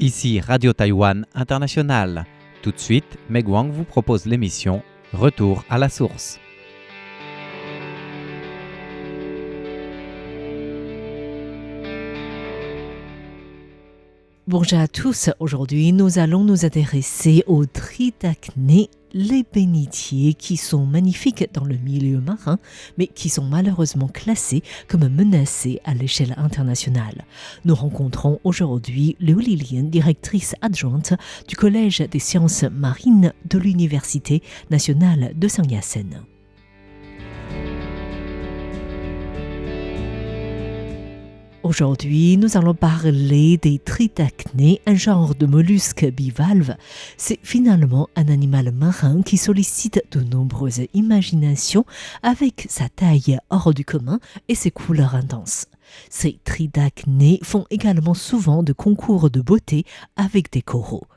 Ici Radio Taïwan International. Tout de suite, Meg Wang vous propose l'émission Retour à la source. Bonjour à tous, aujourd'hui nous allons nous intéresser aux tridacnés, les bénitiers qui sont magnifiques dans le milieu marin, mais qui sont malheureusement classés comme menacés à l'échelle internationale. Nous rencontrons aujourd'hui Liu Lilian, directrice adjointe du Collège des sciences marines de l'Université nationale de Sun Yat-sen. Aujourd'hui, nous allons parler des tridacnés, un genre de mollusque bivalve. C'est finalement un animal marin qui sollicite de nombreuses imaginations avec sa taille hors du commun et ses couleurs intenses. Ces tridacnés font également souvent de concours de beauté avec des coraux.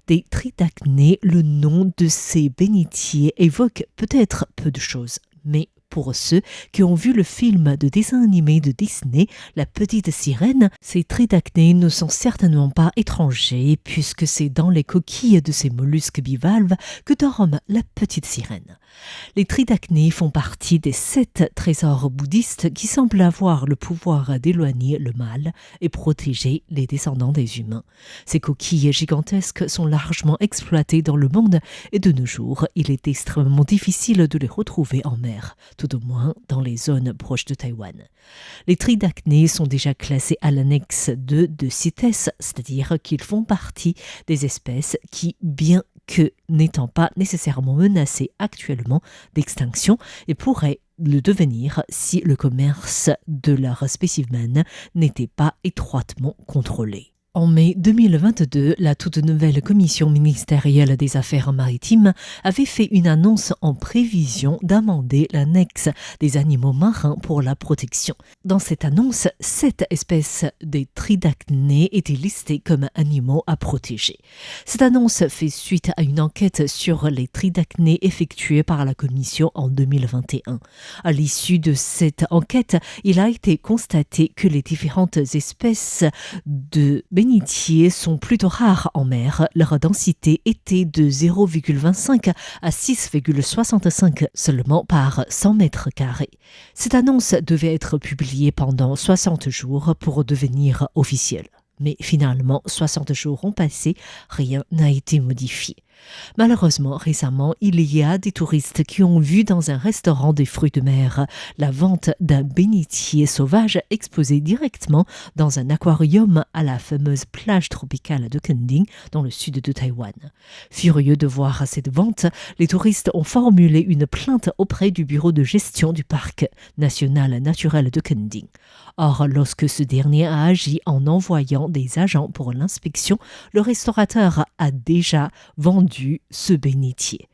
Des tridacnés, le nom de ces bénitiers évoque peut-être peu de choses, mais pour ceux qui ont vu le film de dessin animé de Disney, La Petite Sirène, ces tridacnés ne sont certainement pas étrangers puisque c'est dans les coquilles de ces mollusques bivalves que dorme la Petite Sirène. Les tridacnés font partie des 7 trésors bouddhistes qui semblent avoir le pouvoir d'éloigner le mal et protéger les descendants des humains. Ces coquilles gigantesques sont largement exploitées dans le monde et de nos jours, il est extrêmement difficile de les retrouver en mer, tout au moins dans les zones proches de Taïwan. Les tridacnés sont déjà classés à l'annexe 2 de CITES, c'est-à-dire qu'ils font partie des espèces qui, bien que n'étant pas nécessairement menacées actuellement d'extinction, et pourraient le devenir si le commerce de leurs spécimens n'était pas étroitement contrôlé. En mai 2022, la toute nouvelle commission ministérielle des affaires maritimes avait fait une annonce en prévision d'amender l'annexe des animaux marins pour la protection. Dans cette annonce, 7 espèces des tridacnés étaient listées comme animaux à protéger. Cette annonce fait suite à une enquête sur les tridacnés effectuée par la commission en 2021. À l'issue de cette enquête, il a été constaté que les différentes espèces de bénitiers sont plutôt rares en mer. Leur densité était de 0,25 à 6,65 seulement par 100 mètres carrés. Cette annonce devait être publiée pendant 60 jours pour devenir officielle. Mais finalement, 60 jours ont passé, rien n'a été modifié. Malheureusement, récemment, il y a des touristes qui ont vu dans un restaurant des fruits de mer la vente d'un bénitier sauvage exposé directement dans un aquarium à la fameuse plage tropicale de Kending, dans le sud de Taïwan. Furieux de voir cette vente, les touristes ont formulé une plainte auprès du bureau de gestion du parc national naturel de Kending. Or, lorsque ce dernier a agi en envoyant des agents pour l'inspection, le restaurateur a déjà vendu ce bénitier.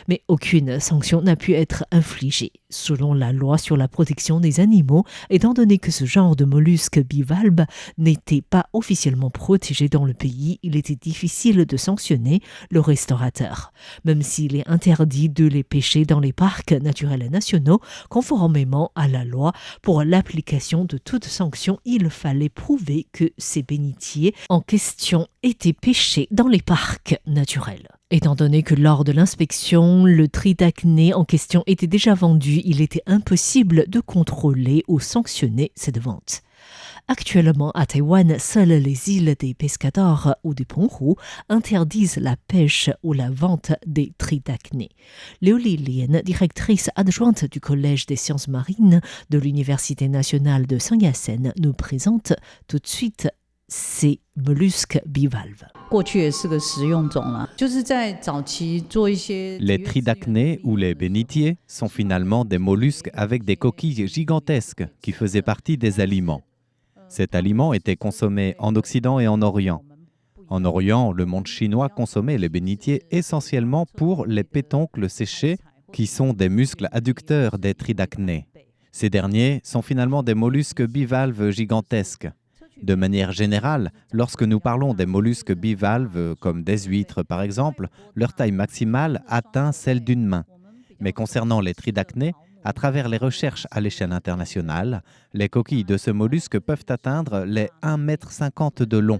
Mais aucune sanction n'a pu être infligée. Selon la loi sur la protection des animaux, étant donné que ce genre de mollusque bivalve n'était pas officiellement protégé dans le pays, il était difficile de sanctionner le restaurateur. Même s'il est interdit de les pêcher dans les parcs naturels nationaux, conformément à la loi, pour l'application de toute sanction, il fallait prouver que ces bénitiers en question étaient pêchés dans les parcs naturels. Étant donné que lors de l'inspection, le tridacné en question était déjà vendu, il était impossible de contrôler ou sanctionner cette vente. Actuellement, à Taïwan, seules les îles des Pescadores ou des Penghu interdisent la pêche ou la vente des tridacnés. Liu Lilian, directrice adjointe du Collège des sciences marines de l'Université nationale de Sun Yat-sen, nous présente tout de suite ces mollusques bivalves. Les tridacnés ou les bénitiers sont finalement des mollusques avec des coquilles gigantesques qui faisaient partie des aliments. Cet aliment était consommé en Occident et en Orient. En Orient, le monde chinois consommait les bénitiers essentiellement pour les pétoncles séchés qui sont des muscles adducteurs des tridacnés. Ces derniers sont finalement des mollusques bivalves gigantesques. De manière générale, lorsque nous parlons des mollusques bivalves, comme des huîtres par exemple, leur taille maximale atteint celle d'une main. Mais concernant les tridacnés, à travers les recherches à l'échelle internationale, les coquilles de ce mollusque peuvent atteindre les 1,50 m de long.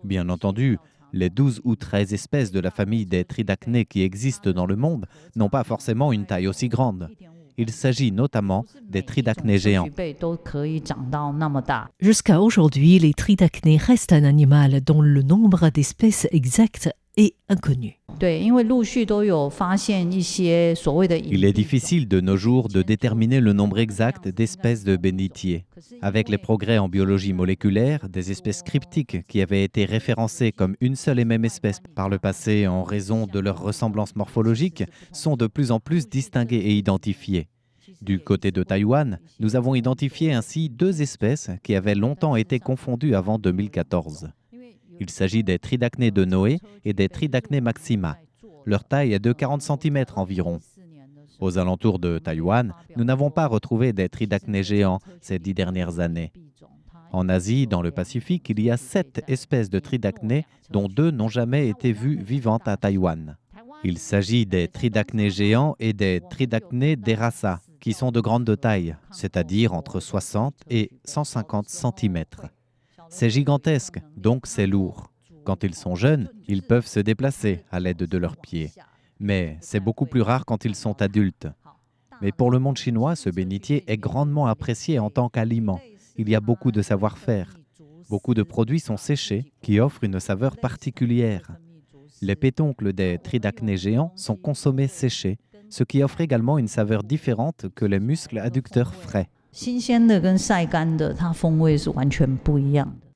Bien entendu, les 12 ou 13 espèces de la famille des tridacnés qui existent dans le monde n'ont pas forcément une taille aussi grande. Il s'agit notamment des tridacnés géants. Jusqu'à aujourd'hui, les tridacnés restent un animal dont le nombre d'espèces exact est inconnu. Il est difficile de nos jours de déterminer le nombre exact d'espèces de bénitiers. Avec les progrès en biologie moléculaire, des espèces cryptiques qui avaient été référencées comme une seule et même espèce par le passé en raison de leur ressemblance morphologique sont de plus en plus distinguées et identifiées. Du côté de Taïwan, nous avons identifié ainsi 2 espèces qui avaient longtemps été confondues avant 2014. Il s'agit des tridacnés de Noé et des tridacnés maxima. Leur taille est de 40 cm environ. Aux alentours de Taïwan, nous n'avons pas retrouvé des tridacnés géants ces 10 dernières années. En Asie, dans le Pacifique, il y a 7 espèces de tridacnés, dont 2 n'ont jamais été vues vivantes à Taïwan. Il s'agit des tridacnés géants et des tridacnés d'Erasa, qui sont de grande taille, c'est-à-dire entre 60 et 150 cm. C'est gigantesque, donc c'est lourd. Quand ils sont jeunes, ils peuvent se déplacer à l'aide de leurs pieds. Mais c'est beaucoup plus rare quand ils sont adultes. Mais pour le monde chinois, ce bénitier est grandement apprécié en tant qu'aliment. Il y a beaucoup de savoir-faire. Beaucoup de produits sont séchés, qui offrent une saveur particulière. Les pétoncles des tridacnés géants sont consommés séchés, ce qui offre également une saveur différente que les muscles adducteurs frais.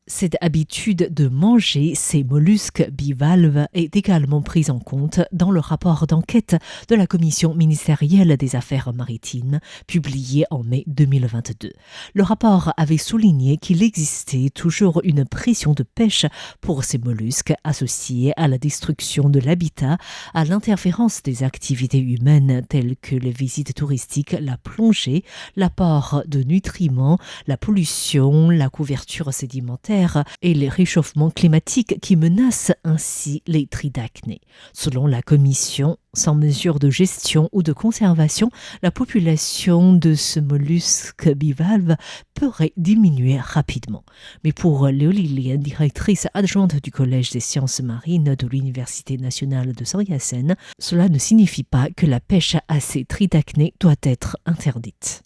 Cette habitude de manger ces mollusques bivalves est également prise en compte dans le rapport d'enquête de la Commission ministérielle des Affaires maritimes, publié en mai 2022. Le rapport avait souligné qu'il existait toujours une pression de pêche pour ces mollusques associée à la destruction de l'habitat, à l'interférence des activités humaines telles que les visites touristiques, la plongée, l'apport de nutriments, la pollution, la couverture sédimentaire et les réchauffements climatiques qui menacent ainsi les tridacnés. Selon la Commission, sans mesure de gestion ou de conservation, la population de ce mollusque bivalve pourrait diminuer rapidement. Mais pour Liu Lilian, directrice adjointe du Collège des sciences marines de l'Université nationale de Sargassen, cela ne signifie pas que la pêche à ces tridacnés doit être interdite.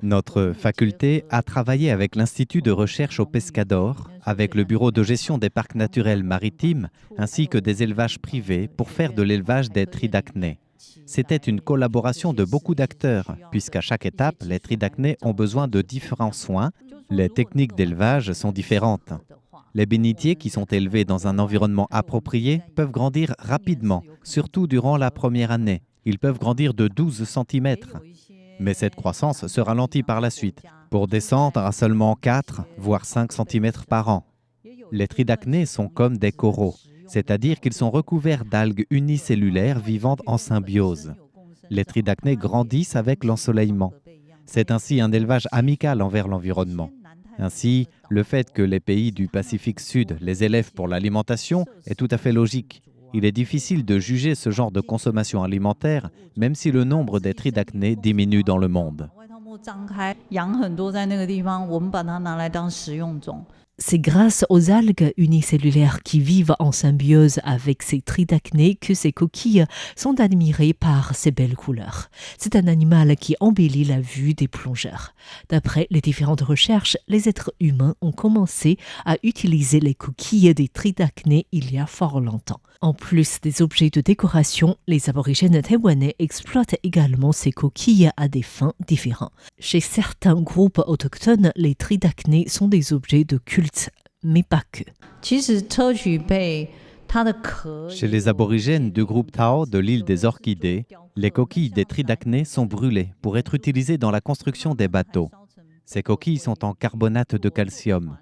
Notre faculté a travaillé avec l'Institut de recherche au Pescador, avec le Bureau de gestion des parcs naturels maritimes, ainsi que des élevages privés pour faire de l'élevage des tridacnés. C'était une collaboration de beaucoup d'acteurs, puisqu'à chaque étape, les tridacnés ont besoin de différents soins. Les techniques d'élevage sont différentes. Les bénitiers qui sont élevés dans un environnement approprié peuvent grandir rapidement, surtout durant la première année. Ils peuvent grandir de 12 cm. Mais cette croissance se ralentit par la suite, pour descendre à seulement 4, voire 5 cm par an. Les tridacnés sont comme des coraux, c'est-à-dire qu'ils sont recouverts d'algues unicellulaires vivant en symbiose. Les tridacnés grandissent avec l'ensoleillement. C'est ainsi un élevage amical envers l'environnement. Ainsi, le fait que les pays du Pacifique Sud les élèvent pour l'alimentation est tout à fait logique. Il est difficile de juger ce genre de consommation alimentaire, même si le nombre des tridacnés diminue dans le monde. C'est grâce aux algues unicellulaires qui vivent en symbiose avec ces tridacnés que ces coquilles sont admirées par ces belles couleurs. C'est un animal qui embellit la vue des plongeurs. D'après les différentes recherches, les êtres humains ont commencé à utiliser les coquilles des tridacnés il y a fort longtemps. En plus des objets de décoration, les aborigènes taïwanais exploitent également ces coquilles à des fins différentes. Chez certains groupes autochtones, les tridacnés sont des objets de culte, mais pas que. Chez les aborigènes du groupe Tao de l'île des Orchidées, les coquilles des tridacnés sont brûlées pour être utilisées dans la construction des bateaux. Ces coquilles sont en carbonate de calcium.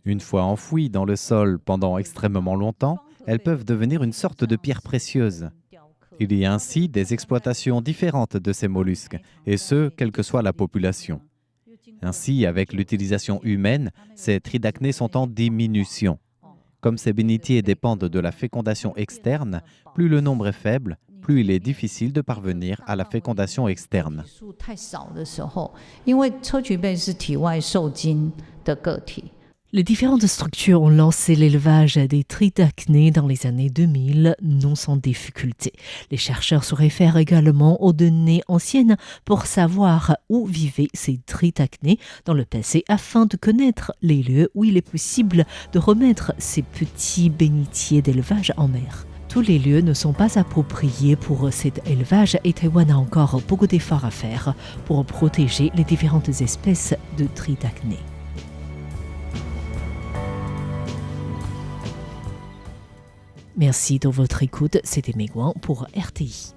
Une fois enfouies dans le sol pendant extrêmement longtemps, elles peuvent devenir une sorte de pierre précieuse. Il y a ainsi des exploitations différentes de ces mollusques, et ce, quelle que soit la population. Ainsi, avec l'utilisation humaine, ces tridacnés sont en diminution. Comme ces bénitiers dépendent de la fécondation externe, plus le nombre est faible, plus il est difficile de parvenir à la fécondation externe. 数太少的时候，因为砗磲贝是体外受精的个体。 Les différentes structures ont lancé l'élevage des tritacnées dans les années 2000, non sans difficulté. Les chercheurs se réfèrent également aux données anciennes pour savoir où vivaient ces tritacnées dans le passé afin de connaître les lieux où il est possible de remettre ces petits bénitiers d'élevage en mer. Tous les lieux ne sont pas appropriés pour cet élevage et Taïwan a encore beaucoup d'efforts à faire pour protéger les différentes espèces de tritacnées. Merci de votre écoute, c'était Meguan pour RTI.